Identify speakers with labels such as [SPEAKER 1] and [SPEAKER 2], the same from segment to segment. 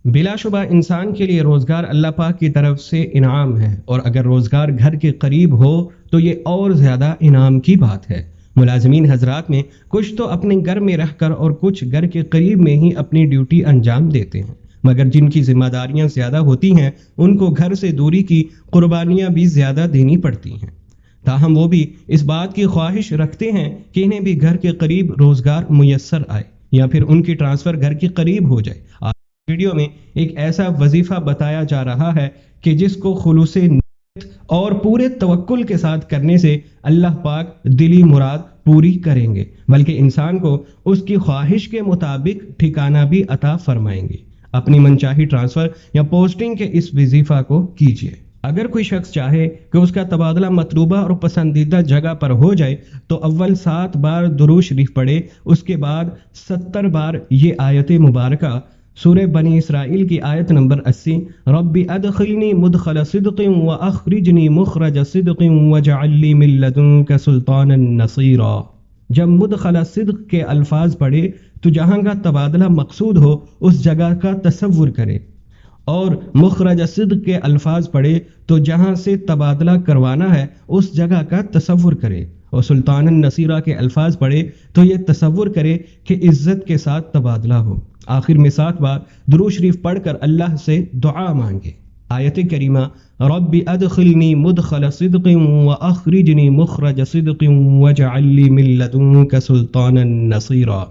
[SPEAKER 1] بلا شبہ انسان کے لیے روزگار اللہ پاک کی طرف سے انعام ہے، اور اگر روزگار گھر کے قریب ہو تو یہ اور زیادہ انعام کی بات ہے۔ ملازمین حضرات میں کچھ تو اپنے گھر میں رہ کر اور کچھ گھر کے قریب میں ہی اپنی ڈیوٹی انجام دیتے ہیں، مگر جن کی ذمہ داریاں زیادہ ہوتی ہیں ان کو گھر سے دوری کی قربانیاں بھی زیادہ دینی پڑتی ہیں۔ تاہم وہ بھی اس بات کی خواہش رکھتے ہیں کہ انہیں بھی گھر کے قریب روزگار میسر آئے یا پھر ان کی ٹرانسفر گھر کے قریب ہو جائے۔ آج ویڈیو میں ایک ایسا وظیفہ بتایا جا رہا ہے کہ جس کو خلوص نیت اور پورے توکل کے ساتھ کرنے سے اللہ پاک دلی مراد پوری کریں گے، بلکہ انسان کو اس کی خواہش کے مطابق ٹھکانہ بھی عطا فرمائیں گے۔ اپنی منچاہی ٹرانسفر یا پوسٹنگ کے اس وظیفہ کو کیجیے۔ اگر کوئی شخص چاہے کہ اس کا تبادلہ مطلوبہ اور پسندیدہ جگہ پر ہو جائے تو اول 7 بار درود شریف پڑھے، اس کے بعد 70 بار یہ آیت مبارکہ سورہ بنی اسرائیل کی آیت نمبر 80، رب ادخلنی مدخل صدق واخرجنی مخرج صدق واجعل لی من لدنک سلطانا نصیرا۔ جب مدخل صدق کے الفاظ پڑھے تو جہاں کا تبادلہ مقصود ہو اس جگہ کا تصور کرے، اور مخرج صدق کے الفاظ پڑھے تو جہاں سے تبادلہ کروانا ہے اس جگہ کا تصور کرے، اور سلطان النصیرہ کے الفاظ پڑھے تو یہ تصور کرے کہ عزت کے ساتھ تبادلہ ہو۔ آخر میں 7 بار درود شریف پڑھ کر اللہ سے دعا مانگے۔ آیت کریمہ رب ادخلنی مدخل صدق واخرجنی مخرج صدق واجعل لی من لدنک سلطانا نصیرا۔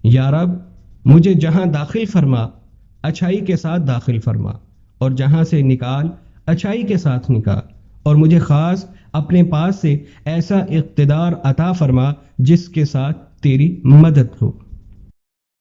[SPEAKER 1] یا رب مجھے جہاں داخل فرما اچھائی کے ساتھ داخل فرما، اور جہاں سے نکال اچھائی کے ساتھ نکال، اور مجھے خاص اپنے پاس سے ایسا اقتدار عطا فرما جس کے ساتھ تیری مدد ہو۔